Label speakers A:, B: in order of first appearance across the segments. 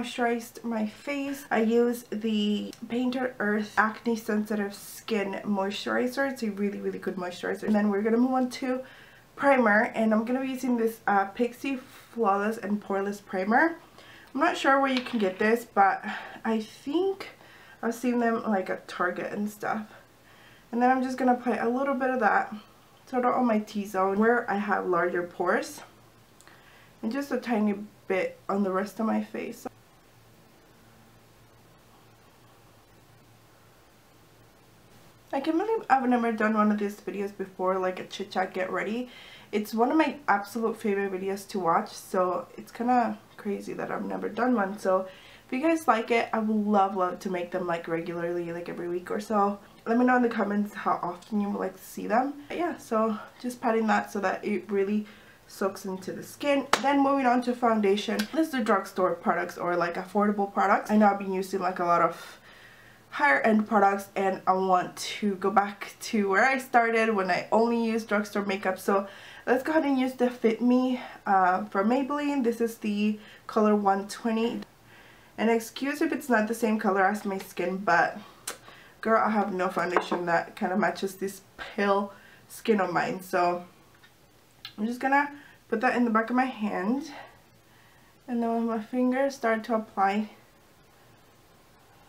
A: moisturized my face, I use the Painted Earth Acne Sensitive Skin Moisturizer. It's a really, really good moisturizer. And then we're going to move on to primer, and I'm going to be using this Pixi Flawless and Poreless Primer. I'm not sure where you can get this, but I think I've seen them like at Target and stuff. And then I'm just going to apply a little bit of that sort of on my T-zone where I have larger pores, and just a tiny bit on the rest of my face. I can't believe I've never done one of these videos before, like a chit chat get ready. It's one of my absolute favorite videos to watch, so it's kind of crazy that I've never done one. So if you guys like it, I would love to make them like regularly, like every week or so. Let me know in the comments how often you would like to see them. But yeah, so just patting that so that it really soaks into the skin. Then moving on to foundation. This is the drugstore products or like affordable products. I know I've been using like a lot of higher end products, and I want to go back to where I started when I only used drugstore makeup. So let's go ahead and use the FitMe for Maybelline. This is the color 120. And excuse if it's not the same color as my skin, but girl, I have no foundation that kind of matches this pale skin of mine. So I'm just gonna put that in the back of my hand, and then with my fingers start to apply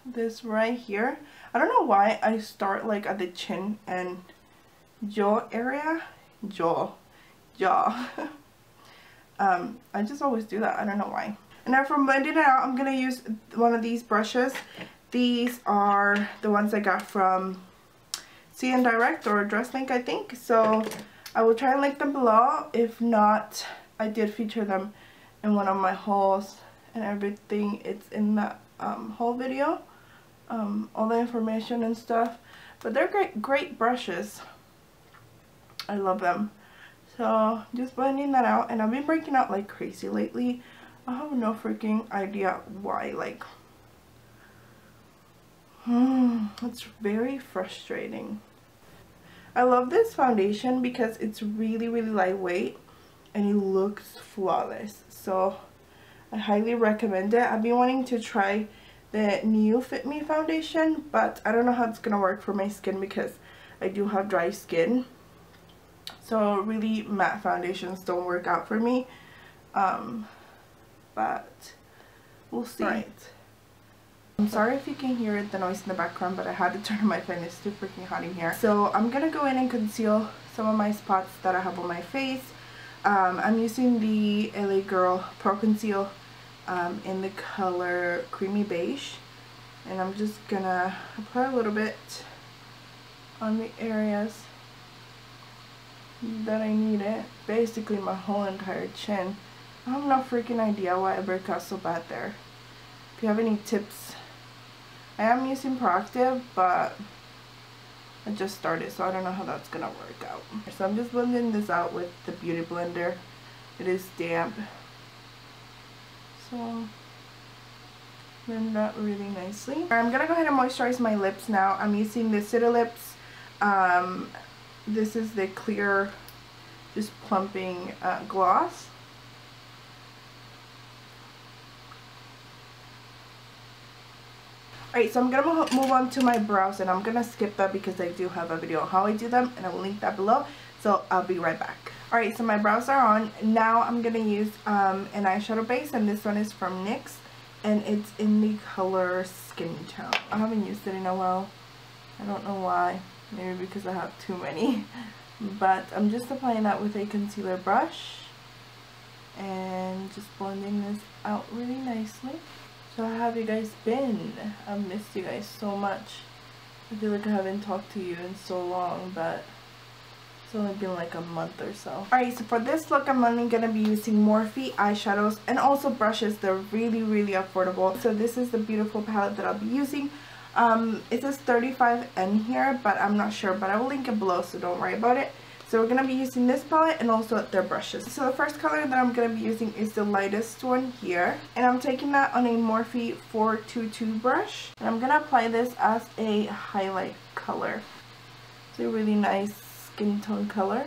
A: this right here. I don't know why I start like at the chin and jaw area. Jaw. I just always do that. I don't know why. And now for blending it out, I'm gonna use one of these brushes. These are the ones I got from CN Direct or Dress Link, I think. So I will try and link them below. If not, I did feature them in one of my hauls and everything. It's in that haul video, all the information and stuff. But they're great brushes. I love them. So just blending that out, and I've been breaking out like crazy lately. I have no freaking idea why. Like, it's very frustrating. I love this foundation because it's really, really lightweight and it looks flawless. So I highly recommend it. I've been wanting to try the new FitMe foundation, but I don't know how it's gonna work for my skin because I do have dry skin. So really matte foundations don't work out for me. But we'll see. Right. I'm sorry if you can hear the noise in the background, but I had to turn on my fan. It's too freaking hot in here. So I'm gonna go in and conceal some of my spots that I have on my face. I'm using the LA Girl Pro Conceal in the color Creamy Beige, and I'm just gonna apply a little bit on the areas that I need it. Basically my whole entire chin. I have no freaking idea why I break out so bad there. If you have any tips, I am using Proactive, but I just started, so I don't know how that's gonna work out. So I'm just blending this out with the Beauty Blender. It is damp, so blend that really nicely. I'm gonna go ahead and moisturize my lips now. I'm using the City Lips. This is the clear, just plumping gloss. Alright, so I'm going to move on to my brows, and I'm going to skip that because I do have a video on how I do them, and I will link that below, so I'll be right back. Alright, so my brows are on. Now I'm going to use an eyeshadow base, and this one is from NYX, and it's in the color Skin Tone. I haven't used it in a while. I don't know why. Maybe because I have too many. But I'm just applying that with a concealer brush and just blending this out really nicely. So how have you guys been? I've missed you guys so much. I feel like I haven't talked to you in so long, but it's only been like a month or so. Alright, so for this look, I'm only going to be using Morphe eyeshadows and also brushes. They're really, really affordable. So this is the beautiful palette that I'll be using. It says 35N here, but I'm not sure, but I will link it below, so don't worry about it. So we're going to be using this palette and also their brushes. So the first color that I'm going to be using is the lightest one here. And I'm taking that on a Morphe 422 brush. And I'm going to apply this as a highlight color. It's a really nice skin tone color.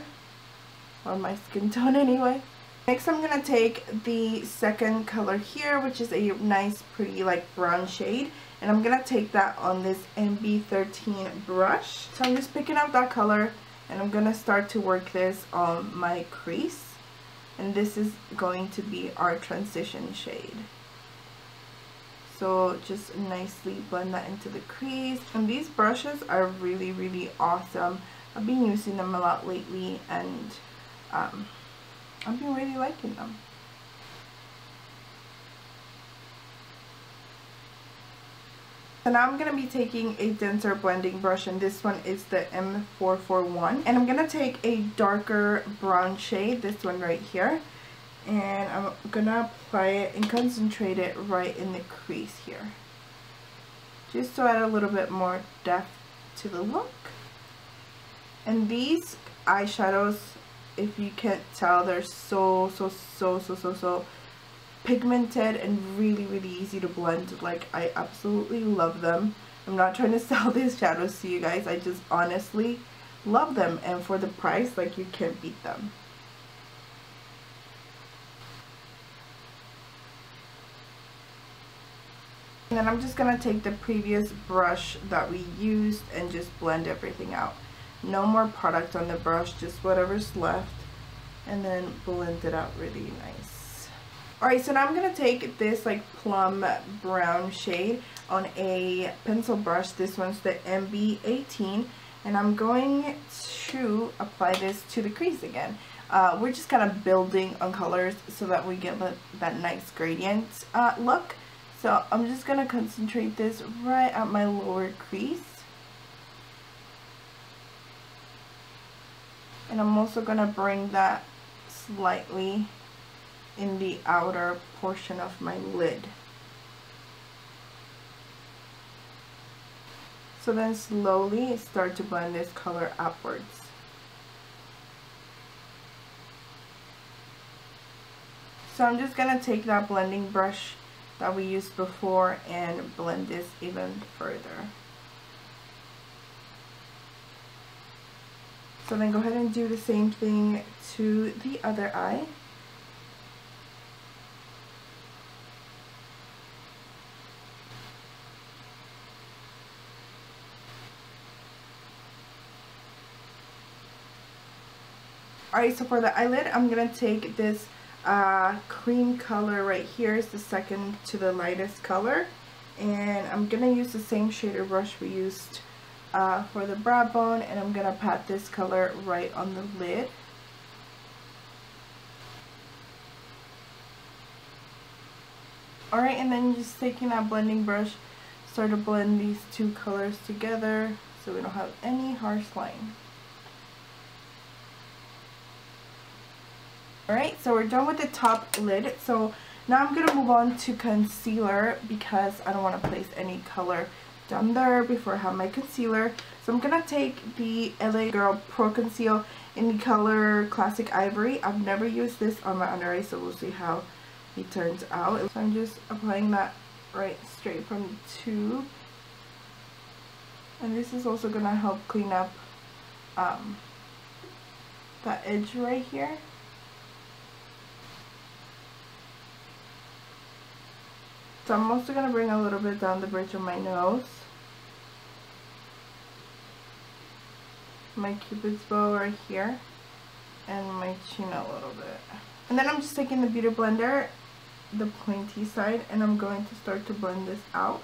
A: Or my skin tone anyway. Next I'm going to take the second color here, which is a nice pretty like brown shade, and I'm going to take that on this MB13 brush. So I'm just picking up that color and I'm going to start to work this on my crease, and this is going to be our transition shade. So just nicely blend that into the crease. And these brushes are really, really awesome. I've been using them a lot lately, and I've been really liking them. So now I'm going to be taking a denser blending brush, and this one is the M441. And I'm going to take a darker brown shade, this one right here. And I'm going to apply it and concentrate it right in the crease here. Just to add a little bit more depth to the look. And these eyeshadows, if you can't tell, they're so pigmented and really, really easy to blend. Like, I absolutely love them. I'm not trying to sell these shadows to you guys. I just honestly love them. And for the price, like, you can't beat them. And then I'm just going to take the previous brush that we used and just blend everything out. No more product on the brush, just whatever's left, and then blend it out really nice. Alright, so now I'm going to take this like plum brown shade on a pencil brush. This one's the MB18, and I'm going to apply this to the crease again. We're just kind of building on colors so that we get that nice gradient look. So I'm just going to concentrate this right at my lower crease. And I'm also going to bring that slightly in the outer portion of my lid. So then slowly start to blend this color upwards. So I'm just going to take that blending brush that we used before and blend this even further. So then go ahead and do the same thing to the other eye. Alright, so for the eyelid, I'm going to take this cream color right here. Is the second to the lightest color, and I'm gonna use the same shader brush we used for the brow bone, and I'm gonna pat this color right on the lid. Alright, and then just taking that blending brush, start to blend these two colors together so we don't have any harsh line. Alright, so we're done with the top lid. So now I'm going to move on to concealer because I don't want to place any color down there before I have my concealer. So I'm going to take the LA Girl Pro Conceal in the color Classic Ivory. I've never used this on my under eye, so we'll see how it turns out. So I'm just applying that right straight from the tube. And this is also going to help clean up that edge right here. So I'm also going to bring a little bit down the bridge of my nose. My cupid's bow right here. And my chin a little bit. And then I'm just taking the Beauty Blender, the pointy side, and I'm going to start to blend this out.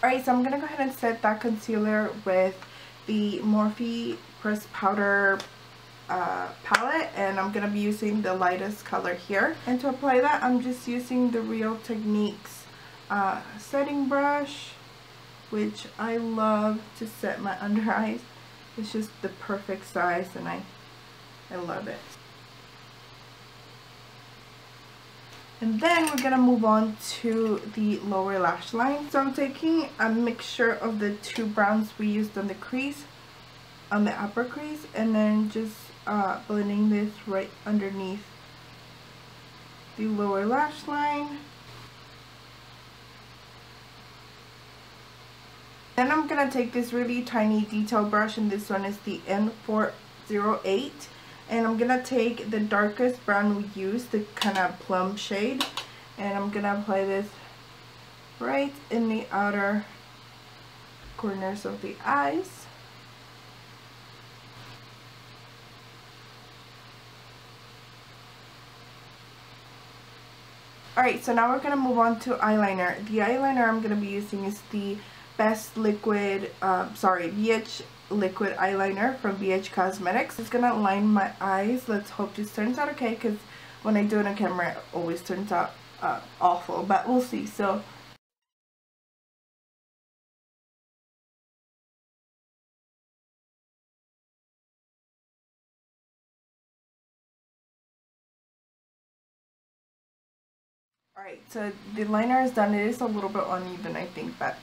A: Alright, so I'm going to go ahead and set that concealer with the Morphe Pressed Powder palette, and I'm going to be using the lightest color here. And to apply that, I'm just using the Real Techniques setting brush, which I love to set my under eyes. It's just the perfect size, and I love it. And then we're going to move on to the lower lash line. So I'm taking a mixture of the two browns we used on the crease, on the upper crease, and then just blending this right underneath the lower lash line. Then I'm going to take this really tiny detail brush, and this one is the N408. And I'm going to take the darkest brown we used, the kind of plum shade. And I'm going to apply this right in the outer corners of the eyes. Alright, so now we're going to move on to eyeliner. The eyeliner I'm going to be using is the Beige liquid eyeliner from Beige Cosmetics. It's going to line my eyes. Let's hope this turns out okay, because when I do it on camera it always turns out awful, but we'll see. So alright, so the liner is done. It is a little bit uneven, I think, but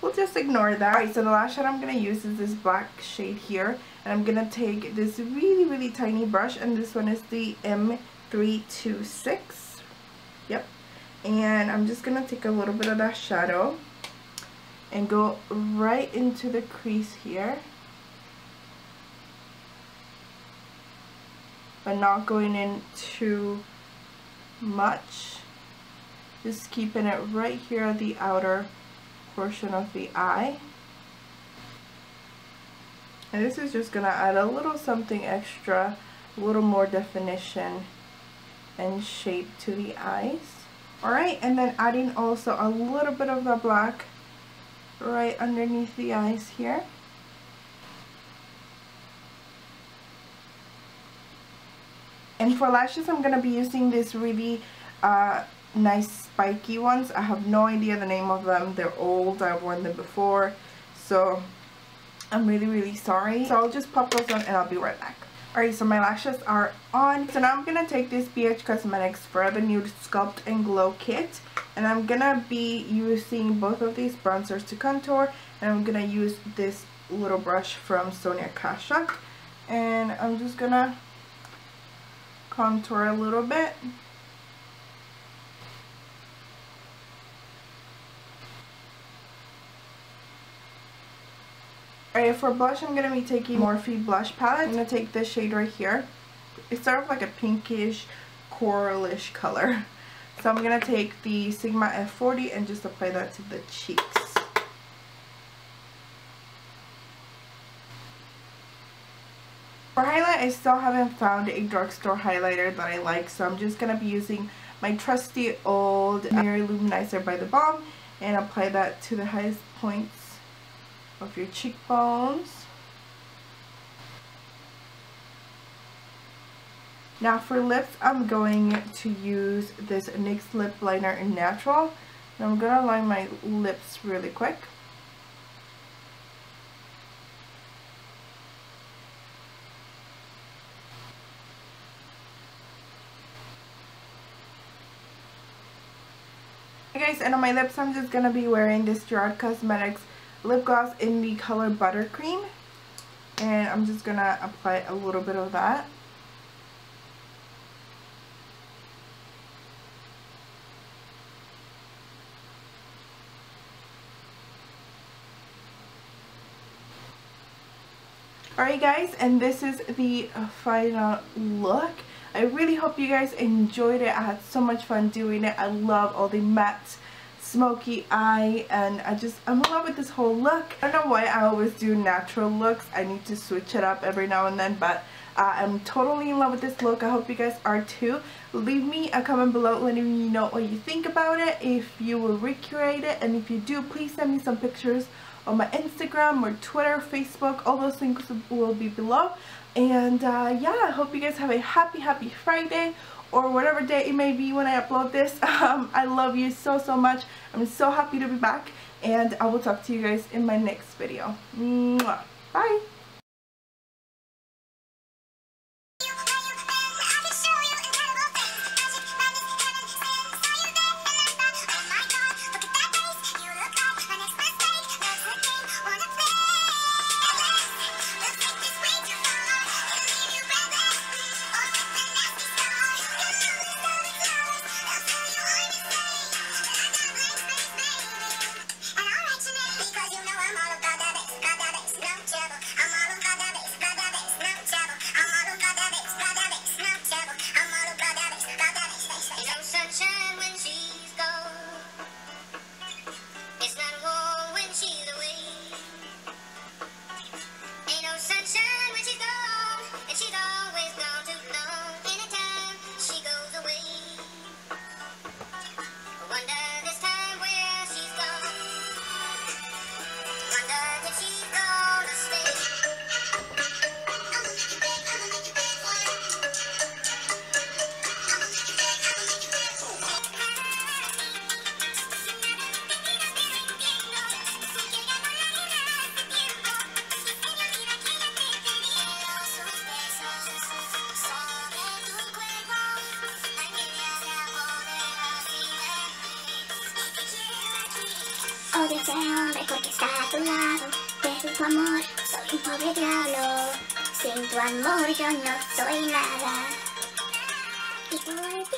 A: we'll just ignore that. Alright, so the last shade I'm going to use is this black shade here. And I'm going to take this really, really tiny brush. And this one is the M326. Yep. And I'm just going to take a little bit of that shadow and go right into the crease here. But not going in too much. Just keeping it right here at the outer portion of the eye. And this is just going to add a little something extra, a little more definition and shape to the eyes. Alright, and then adding also a little bit of the black right underneath the eyes here. And for lashes I'm going to be using this really nice spiky ones. I have no idea the name of them. They're old. I've worn them before, so I'm really, really sorry. So I'll just pop those on and I'll be right back. Alright, so my lashes are on. So now I'm going to take this Beige Cosmetics Forever Nude Sculpt and Glow Kit. And I'm going to be using both of these bronzers to contour. And I'm going to use this little brush from Sonia Kashuk. And I'm just going to contour a little bit. Alright, for blush I'm going to be taking Morphe blush palette. I'm going to take this shade right here. It's sort of like a pinkish, coralish color. So I'm going to take the Sigma F40 and just apply that to the cheeks. For highlight, I still haven't found a drugstore highlighter that I like, so I'm just going to be using my trusty old Mirror Luminizer by the Balm and apply that to the highest points of your cheekbones. Now for lips, I'm going to use this NYX Lip Liner in Natural. And I'm going to line my lips really quick. Okay guys, and on my lips I'm just going to be wearing this NYX Cosmetics lip gloss in the color Buttercream, and I'm just gonna apply a little bit of that. Alright guys, and this is the final look. I really hope you guys enjoyed it. I had so much fun doing it. I love all the matte smoky eye, and I'm in love with this whole look. I don't know why I always do natural looks. I need to switch it up every now and then, but I'm totally in love with this look. I hope you guys are too. Leave me a comment below letting me know what you think about it, if you will recreate it, and if you do, please send me some pictures on my Instagram or Twitter, Facebook. All those links will be below. And yeah, I hope you guys have a happy Friday, or whatever day it may be when I upload this. I love you so much. I'm so happy to be back, and I will talk to you guys in my next video. Mwah. Bye!
B: Odio a ese hombre porque está a tu lado. Pero tu amor, soy un pobre diablo. Sin tu amor yo no soy nada. Y por ti